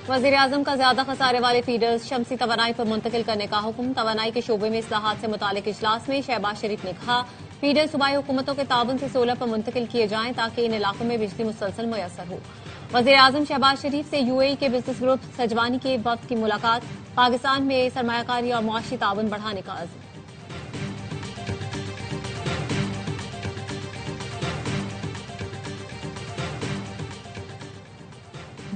वज़ीर आज़म का ज्यादा खसारे वाले फीडर्स शमसी तवानाई पर मुंतकिल करने का हुक्म। तवानाई के शोबे में इस्लाहात से मुतालिक इजलास में शहबाज शरीफ ने कहा फीडर सूबाई हुकूमतों के ताबन से सोलर पर मुंतकिल किए जाएं ताकि इन इलाकों में बिजली मुसलसल मुयसर हो। वज़ीर आज़म शहबाज शरीफ से यूएई के बिजनेस ग्रुप सजवानी के वफ्द की मुलाकात। पाकिस्तान में सरमायाकारी और मुआशी ताबन बढ़ाने का अज़्म।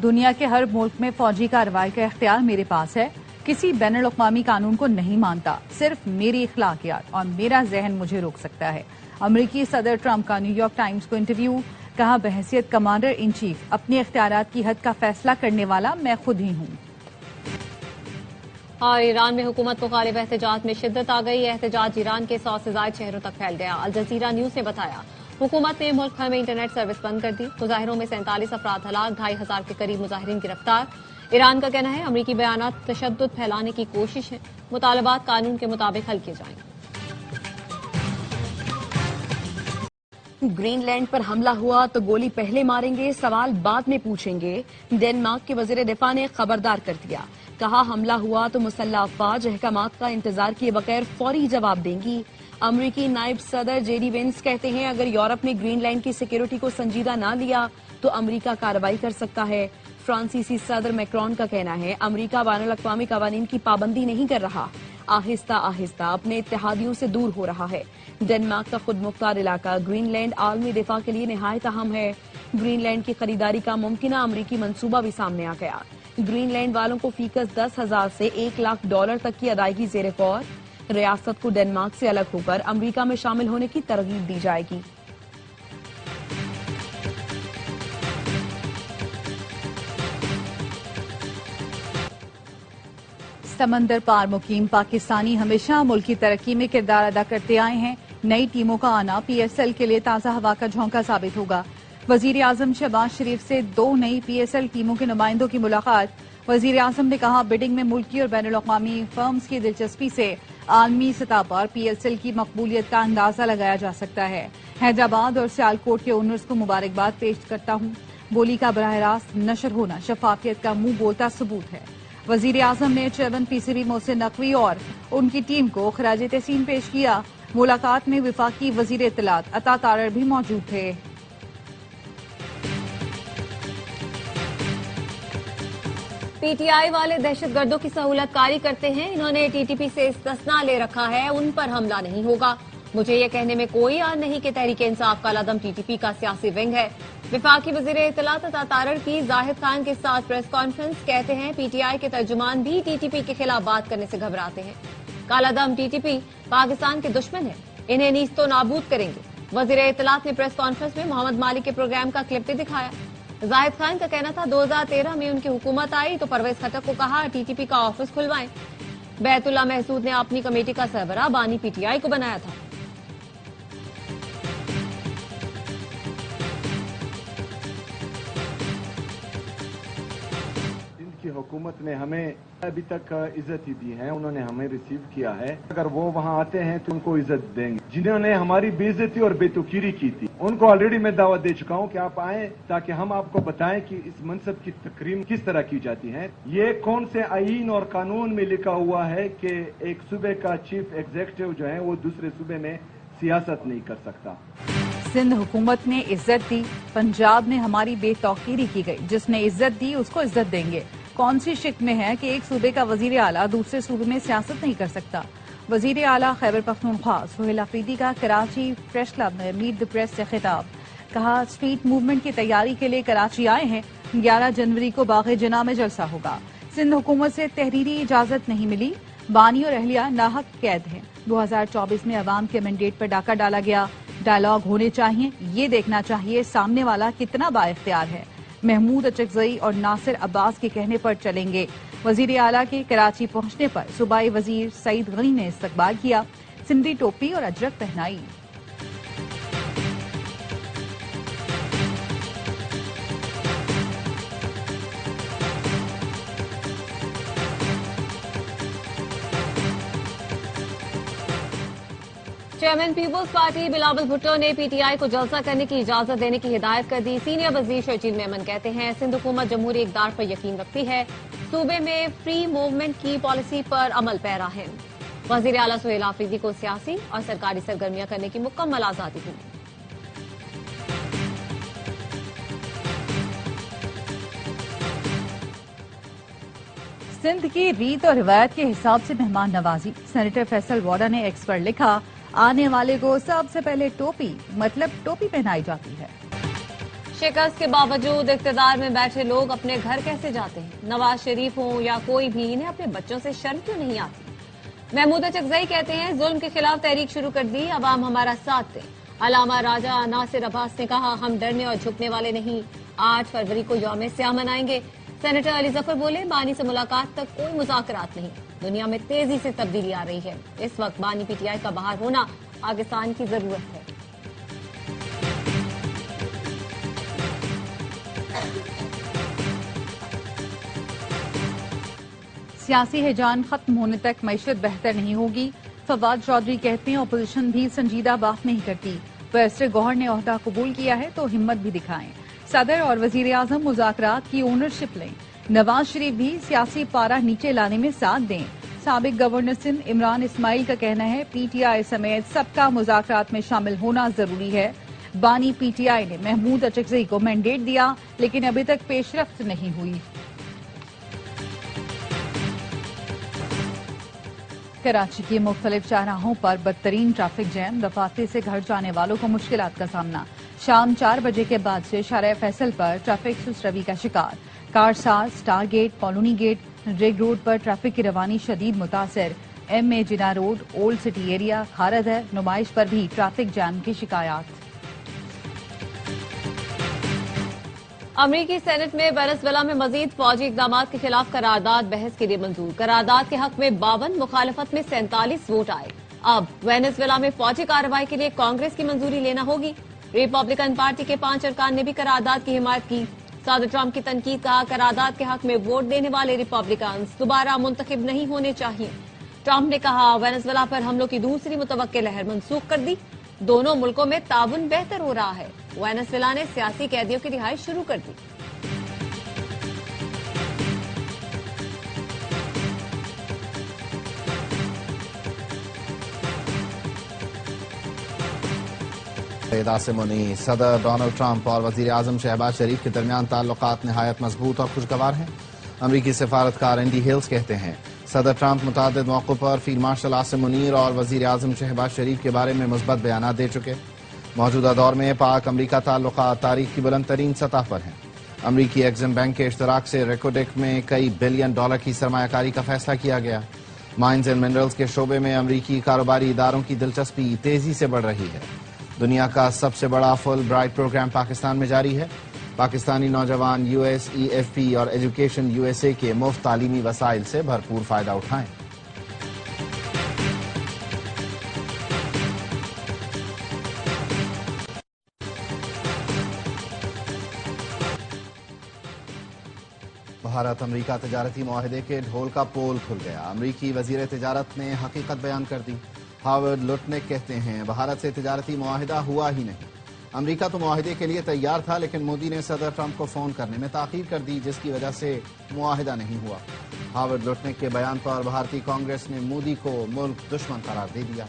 दुनिया के हर मुल्क में फौजी कार्रवाई का इख्तियार मेरे पास है। किसी बैनुल अक़वामी कानून को नहीं मानता, सिर्फ मेरी इखलाकियात और मेरा जहन मुझे रोक सकता है। अमरीकी सदर ट्रंप का न्यूयॉर्क टाइम्स को इंटरव्यू। कहा बहैसियत कमांडर इन चीफ अपने इख्तियारात की हद का फैसला करने वाला मैं खुद ही हूँ। और ईरान में हुकूमत मुखालिफ एहतजाज में शिद्दत आ गई। एहतजाज ईरान के 100 से ज़ायद शहरों तक फैल गया। अल जज़ीरा न्यूज ने बताया हुकूमत ने मुल्क भर में इंटरनेट सर्विस बंद कर दी। मुजाहिरों में 47 अफराद हलाक, 2,500 के करीब मुजाहिरीन गिरफ्तार। ईरान का कहना है अमरीकी बयानात तशद्दुद फैलाने की कोशिश है। मुतालबात कानून के मुताबिक हल किए जाएंगे। ग्रीनलैंड पर हमला हुआ तो गोली पहले मारेंगे, सवाल बाद में पूछेंगे। डेनमार्क के वजीर दिफा ने खबरदार कर दिया। कहा हमला हुआ तो मुसल्लह अफवाज अहकामात का इंतजार किए बगैर फौरी जवाब देंगी। अमरीकी नायब सदर जेडी वेंस कहते हैं अगर यूरोप ने ग्रीनलैंड की सिक्योरिटी को संजीदा ना लिया तो अमरीका कार्रवाई कर सकता है। फ्रांसीसी सदर मैक्रोन का कहना है अमरीका बैनुल अक़वामी कवानीन की पाबंदी नहीं कर रहा, आहिस्ता आहिस्ता अपने इत्तेहादियों से दूर हो रहा है। डेनमार्क का खुद मुख्तार इलाका ग्रीनलैंड आलमी दिफा के लिए निहायत अहम है। ग्रीनलैंड की खरीदारी का मुमकिन अमरीकी मंसूबा भी सामने आ गया। ग्रीनलैंड वालों को फीकस 10,000 से $1,00,000 तक की अदायगी ज़ेरे गौर। रियासत को डेनमार्क से अलग होकर अमरीका में शामिल होने की तरगीब दी जाएगी। समंदर पार मुकीम पाकिस्तानी हमेशा मुल्क की तरक्की में किरदार अदा करते आए हैं। नई टीमों का आना PSL के लिए ताज़ा हवा का झोंका साबित होगा। वजीर आजम शहबाज शरीफ से 2 नई PSL टीमों के नुमाइंदों की मुलाकात। वजीर आजम ने कहा बिडिंग में मुल्की और बैनुल अक़वामी फर्म्स की दिलचस्पी से आलमी सतह पर PSL की मकबूलियत का अंदाजा लगाया जा सकता है। हैदराबाद और सियालकोट के ओनर्स को मुबारकबाद पेश करता हूँ। बोली का बराह रास्त नशर होना शफाफियत का मुंह बोलता सबूत है। वजीर आजम ने चेयरमैन PCB मोहसिन नकवी और उनकी टीम को खराज तहसीन पेश किया। मुलाकात में वफाकी वजीर इत्तलात अता तारर भी मौजूद थे। PTI वाले दहशतगर्दों की सहूलत कारी करते हैं। इन्होंने TTP से इस्तिस्ना ले रखा है, उन पर हमला नहीं होगा। मुझे ये कहने में कोई याद नहीं कि तहरीक इंसाफ का लदम TTP का सियासी विंग है। विफाकी वजीर इत्तलात अता तारर की जाहिद खान के साथ प्रेस कॉन्फ्रेंस। कहते हैं PTI के तर्जुमान भी TTP के खिलाफ बात करने से घबराते हैं। कालादम TTP पाकिस्तान के दुश्मन है, इन्हें नीस्तो नाबूद करेंगे। वजीर इत्तलात ने प्रेस कॉन्फ्रेंस में मोहम्मद मालिक के प्रोग्राम का क्लिप भी दिखाया। जाहिद खान का कहना था 2013 में उनकी हुकूमत आई तो परवेज खटक को कहा TTP का ऑफिस खुलवाएं। बैतुल्ला महसूद ने अपनी कमेटी का सरबराह बानी PTI को बनाया था। की हुकूमत ने हमें अभी तक इज्जत ही दी है, उन्होंने हमें रिसीव किया है। अगर वो वहाँ आते हैं तो उनको इज्जत देंगे। जिन्होंने हमारी बेइज्जती और बेतुकीरी की थी उनको ऑलरेडी मैं दावत दे चुका हूँ कि आप आए ताकि हम आपको बताएं कि इस मनसब की तकरीम किस तरह की जाती है। ये कौन से आईन और कानून में लिखा हुआ है कि एक सूबे का चीफ एग्जीक्यूटिव जो है वो दूसरे सूबे में सियासत नहीं कर सकता। सिंध हुकूमत ने इज्जत दी, पंजाब ने हमारी बेतौकीरी की गई। जिसने इज्जत दी उसको इज्जत देंगे। कौन सी शिक में है कि एक सूबे का वजीर आला दूसरे सूबे में सियासत नहीं कर सकता। वजीर आला खैबर पख्तूनख्वा सुहेल अफरीदी का कराची प्रेस क्लब में मीट द प्रेस से खिताब। कहा स्ट्रीट मूवमेंट की तैयारी के लिए कराची आए हैं। 11 जनवरी को बाग़े जना में जलसा होगा। सिंध हुकूमत से तहरीरी इजाजत नहीं मिली, बानी और अहलिया नाहक कैद हैं। 2024 में अवाम के मैंडेट पर डाका डाला गया। डायलॉग होने चाहिए, ये देखना चाहिए सामने वाला कितना बाइख्तियार है। महमूद अचकजई और नासिर अब्बास के कहने पर चलेंगे। वजीर आला के कराची पहुंचने पर सूबाई वजीर सईद गनी ने इस्तकबाल किया। सिंधी टोपी और अजरक पहनाई। چیئرمین پیپلز پارٹی بلاول بھٹو نے پی ٹی آئی کو جلسہ کرنے کی اجازت دینے کی ہدایت کر دی. سینئر وزیر شرجیل میمن کہتے ہیں سندھ حکومت جمہوری اقدار پر یقین رکھتی ہے, صوبے میں فری موومنٹ کی پالیسی پر عمل پیرا ہے. وزیر اعلیٰ سہیل آفریدی کو سیاسی اور سرکاری سرگرمیاں کرنے کی مکمل آزادی ہوگی. سندھ کی ریت اور روایت کے حساب سے مہمان نوازی. سینیٹر فیصل واڈا نے ایکس پر لکھا, آنے والے کو سب سے پہلے ٹوپی مطلب ٹوپی پہنائی جاتی ہے. شکست کے باوجود اقتدار میں بیٹھے لوگ اپنے گھر کیسے جاتے ہیں؟ نواز شریف ہوں یا کوئی بھی, انہیں اپنے بچوں سے شرم کیوں نہیں آتی؟ محمود اچکزئی کہتے ہیں ظلم کے خلاف تحریک شروع کر دی, عوام ہمارا ساتھ دیں. علامہ راجہ ناصر عباس نے کہا ہم ڈرنے اور جھکنے والے نہیں, 8 فروری کو یوم سیاہ منائیں گے. سینیٹر علی ظفر بولے بانی سے ملاقات تک کوئی مذاکرات نہیں. دنیا میں تیزی سے تبدیلی آ رہی ہے, اس وقت بانی پی ٹی آئی کا باہر ہونا پاکستان کی ضرورت ہے. سیاسی ہیجان ختم ہونے تک معیشت بہتر نہیں ہوگی. فواد چودھری کہتے ہیں اپوزیشن بھی سنجیدہ بات نہیں کرتی. بیرسٹر گوہر نے عہدہ قبول کیا ہے تو ہمت بھی دکھائیں. صدر اور وزیر اعظم مذاکرات کی اونرشپ لیں. نواز شریف بھی سیاسی پارہ نیچے لانے میں ساتھ دیں. سابق گورنر سندھ عمران اسماعیل کا کہنا ہے پی ٹی آئی سمیت سب کا مذاکرات میں شامل ہونا ضروری ہے. بانی پی ٹی آئی نے محمود اچکزئی کو مینڈیٹ دیا لیکن ابھی تک پیش رفت نہیں ہوئی. کراچی کی مختلف چاراہوں پر بدترین ٹریفک جیم, دفاتر سے گھر جانے والوں کو مشکلات کا سامنا. شام 4 بجے کے بعد سے شارع فیصل پر ٹریفک سست روی کا شکار. کارساز, اسٹار گیٹ, کالونی گیٹ, ریگ روڈ پر ٹریفک کی روانی شدید متاثر. ایم اے جنا روڈ, اولڈ سٹی ایریا, کھارد نمائش پر بھی ٹریفک جام کی شکایات. امریکی سینٹ میں وینزویلا میں مزید فوجی اقدامات کے خلاف قرارداد بحث کے لیے منظور. قرارداد کے حق میں 52, مخالفت میں 47 ووٹ آئے. اب وینزویلا میں فوجی کارروائی کے لیے کانگریس کی منظوری لینا ہوگی. ریپبلکن پارٹی کے 5 ارکان نے بھی قرارداد کی حمایت کی. صدر ٹرمپ کی تنقید, کہا قرارداد کے حق میں ووٹ دینے والے ریپبلکنز دوبارہ منتخب نہیں ہونے چاہیے. ٹرمپ نے کہا وینزویلا پر حملوں کی دوسری متوقع لہر منسوخ کر دی. دونوں ملکوں میں تعاون بہتر ہو رہا ہے. وینزویلا نے سیاسی قیدیوں کی رہائی شروع کر دی. عاصم منی. صدر ڈونلڈ ٹرمپ اور وزیر اعظم شہباز شریف کے درمیان تعلقات نہایت مضبوط اور خوشگوار ہیں. امریکی سفارتکار اینڈی ہلز کہتے ہیں صدر ٹرمپ متعدد موقعوں پر فیلڈ مارشل عاصم منیر اور وزیر اعظم شہباز شریف کے بارے میں مثبت بیانات دے چکے. موجودہ دور میں پاک امریکہ تعلقات تاریخ کی بلند ترین سطح پر ہیں. امریکی ایگزم بینک کے اشتراک سے ریکوڈیک میں کئی بلین ڈالر کی سرمایہ کاری کا فیصلہ کیا گیا. مائنز اینڈ منرلز کے شعبے میں امریکی کاروباری اداروں کی دلچسپی تیزی سے بڑھ رہی ہے. دنیا کا سب سے بڑا فل برائٹ پروگرام پاکستان میں جاری ہے. پاکستانی نوجوان U S E F P اور ایجوکیشن یو ایس اے کے مفت تعلیمی وسائل سے بھرپور فائدہ اٹھائیں. بھارت امریکہ تجارتی معاہدے کے ڈھول کا پول کھل گیا. امریکی وزیر تجارت نے حقیقت بیان کر دی. ہاورڈ لوٹنک کہتے ہیں بھارت سے تجارتی معاہدہ ہوا ہی نہیں. امریکہ تو معاہدے کے لیے تیار تھا لیکن مودی نے صدر ٹرمپ کو فون کرنے میں تاخیر کر دی جس کی وجہ سے معاہدہ نہیں ہوا. ہاورڈ لوٹنک کے بیان پر بھارتی کانگریس نے مودی کو ملک دشمن قرار دے دیا.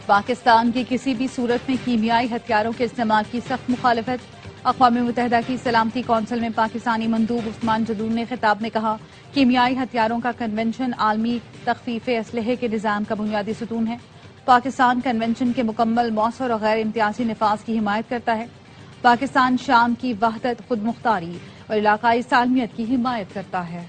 پاکستان کی کسی بھی صورت میں کیمیائی ہتھیاروں کے استعمال کی سخت مخالفت. اقوام متحدہ کی سلامتی کونسل میں پاکستانی مندوب عثمان جدور نے خطاب میں کہا کیمیائی ہتھیاروں کا کنونشن عالمی تخفیف اسلحے کے نظام کا بنیادی ستون ہے. پاکستان کنونشن کے مکمل مؤثر اور غیر امتیازی نفاذ کی حمایت کرتا ہے. پاکستان شام کی وحدت, خود مختاری اور علاقائی سالمیت کی حمایت کرتا ہے.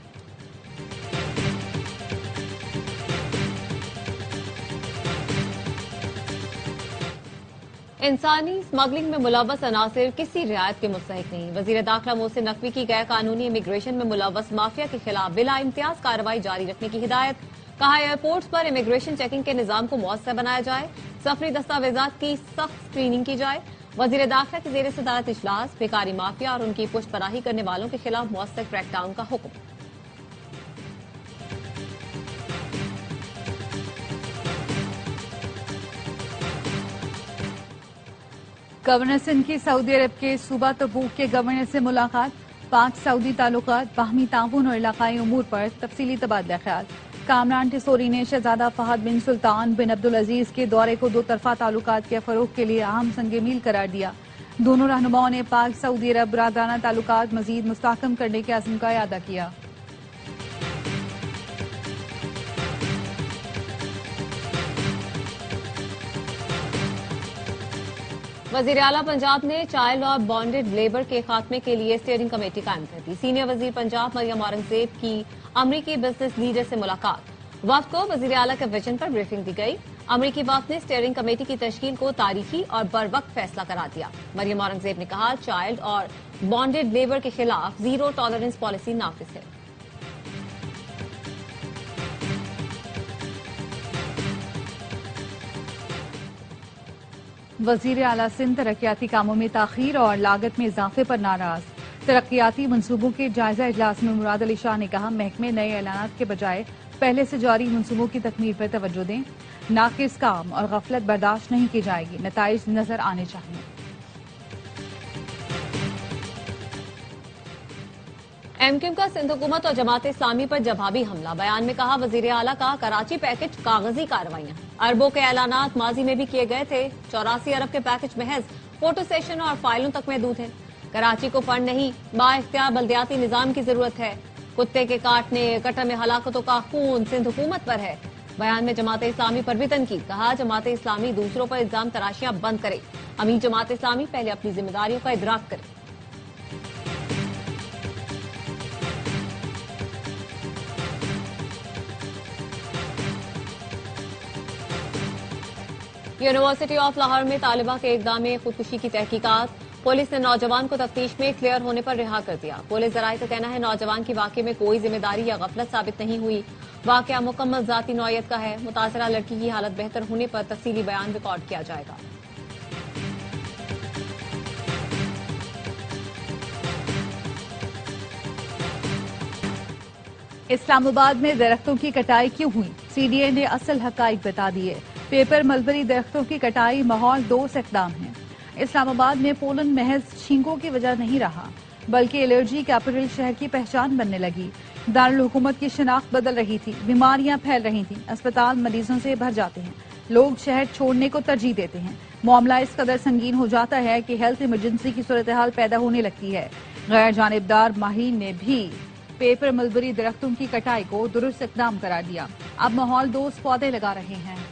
انسانی اسمگلنگ میں ملوث عناصر کسی رعایت کے مستحق نہیں. وزیر داخلہ محسن نقوی کی غیر قانونی امیگریشن میں ملوث مافیا کے خلاف بلا امتیاز کارروائی جاری رکھنے کی ہدایت. کہا ایئرپورٹس پر امیگریشن چیکنگ کے نظام کو مؤثر بنایا جائے. سفری دستاویزات کی سخت اسکریننگ کی جائے. وزیر داخلہ کے زیر صدارت اجلاس بیکاری مافیا اور ان کی پشت پناہی کرنے والوں کے خلاف مؤثر کریک ڈاؤن کا حکم. गवर्नर सिंध की सऊदी अरब के सूबा तबूक के गवर्नर से मुलाकात, पाक सऊदी ताल्लुकात, बाहमी ताउन और इलाकाई उमूर पर तफसीली तबादला ख्याल। कामरान टिसोरी ने शहजादा फहद बिन सुल्तान बिन अब्दुल अजीज के दौरे को दो तरफा ताल्लुकात के फरोग के लिए अहम संग मील करार दिया। दोनों रहनुमाओं ने पाक सऊदी अरब बरादराना ताल्लुकात मजीद मुस्तहकम करने के अज़्म का इरादा किया। वजीर आला पंजाब ने चाइल्ड और बॉन्डेड लेबर के खात्मे के लिए स्टीयरिंग कमेटी कायम कर दी। सीनियर वजीर पंजाब मरियम औरंगजेब की अमरीकी बिजनेस लीडर से मुलाकात। वफ्द को वजीर आला के विजन पर ब्रीफिंग दी गई। अमरीकी वफ्द ने स्टीयरिंग कमेटी की तश्कील को तारीखी और बरवक्त फैसला करार दिया। मरियम औरंगजेब ने कहा, चाइल्ड और बॉन्डेड लेबर के खिलाफ जीरो टॉलरेंस पॉलिसी नाफिज है। वजीर आला सिंध तरक्याती कामों में ताखीर और लागत में इजाफे पर नाराज। तरक्याती मंसूबों के जायजा इजलास में मुराद अली शाह ने कहा, महकमे नए ऐलानात के बजाय पहले से जारी मंसूबों की तकमील पर तवज्जो दें। नाकिस काम और गफलत बर्दाश्त नहीं की जाएगी, नताइज नजर आने चाहिए। एमक्यूएम का सिंध हुकूमत और जमात इस्लामी पर जवाबी हमला। बयान में कहा, वजीर आला का कराची पैकेज कागजी कार्रवाइयां। अरबों के ऐलानात माजी में भी किए गए थे। 84 अरब के पैकेज महज फोटो सेशन और फाइलों तक महदूद है। कराची को फंड नहीं, बाइख्तियार बल्दियाती निजाम की जरूरत है। कुत्ते के काटने, कटर में हलाकतों का खून सिंध हुकूमत पर है। बयान में जमात इस्लामी पर भी तनकीद। कहा, जमात इस्लामी दूसरों पर इल्जाम तराशियां बंद करे। अमीर जमात इस्लामी पहले अपनी जिम्मेदारियों का इदराक करे। यूनिवर्सिटी ऑफ लाहौर में तालिबा के इकदाम खुदकुशी की तहकीकात। पुलिस ने नौजवान को तफ्तीश में क्लियर होने पर रिहा कर दिया। पुलिस जराये का कहना है, नौजवान की वाकये में कोई जिम्मेदारी या गफलत साबित नहीं हुई। वाकया मुकम्मल जाती नौयत का है। मुतासरा लड़की की हालत बेहतर होने पर तफसीली बयान रिकॉर्ड किया जाएगा। इस्लामाबाद में दरख्तों की कटाई क्यों हुई, सीडीए ने असल हकाइक बता दिए। पेपर मलबरी दरख्तों की कटाई माहौल दोस्त इक़दाम है। इस्लामाबाद में पोलन महज छींकों की वजह नहीं रहा, बल्कि एलर्जी कैपिटल शहर की पहचान बनने लगी। दारुल हुकूमत की शिनाख्त बदल रही थी, बीमारियां फैल रही थीं, अस्पताल मरीजों से भर जाते हैं, लोग शहर छोड़ने को तरजीह देते हैं। मामला इस कदर संगीन हो जाता है कि हेल्थ इमरजेंसी की सूरत हाल पैदा होने लगती है। गैर जानिबदार माहिरीन ने भी पेपर मलबरी दरख्तों की कटाई को दुरुस्त इक़दाम करार दिया। अब माहौल दोस्त पौधे लगा रहे हैं।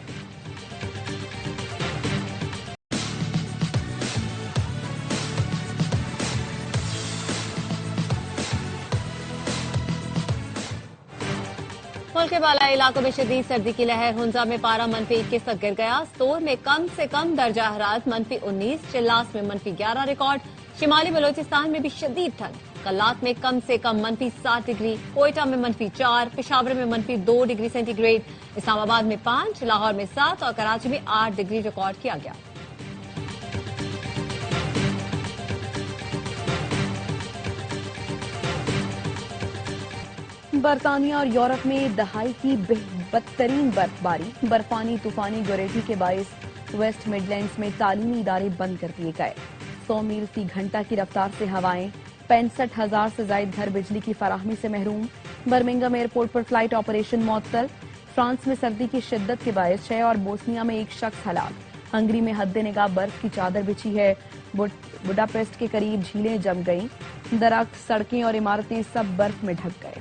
मुल्क के बालाई इलाकों में शदीद सर्दी की लहर। हुंजा में पारा -21 तक गिर गया। स्टोर में कम से कम दर्जा हरारत -19, चिल्लास में -11 रिकॉर्ड। शिमाली बलोचिस्तान में भी शदीद ठंड। कल्लात में कम से कम -7 डिग्री, कोयटा में -4, पेशावर में -2 डिग्री सेंटीग्रेड, इस्लामाबाद में 5, लाहौर में 7 और कराची में 8 डिग्री रिकॉर्ड किया गया। बरतानिया और यूरोप में दहाई की बदतरीन बर्फबारी। बर्फानी तूफानी गोरेटी के बायस वेस्ट मिडलैंड्स में तालीमी इदारे बंद कर दिए गए। 100 मील फी घंटा की रफ्तार से हवाएं। 65,000 से जायद घर बिजली की फराहमी से महरूम। बर्मिंघम एयरपोर्ट पर फ्लाइट ऑपरेशन मुअत्तल। फ्रांस में सर्दी की शिद्दत के बायस 6 और बोस्निया में 1 शख्स हलाक। हंगरी में हद्दे निगाह बर्फ की चादर बिछी है। बुडापेस्ट के करीब झीलें जम गईं। दरख्त, सड़कें और इमारतें सब बर्फ में ढक गए।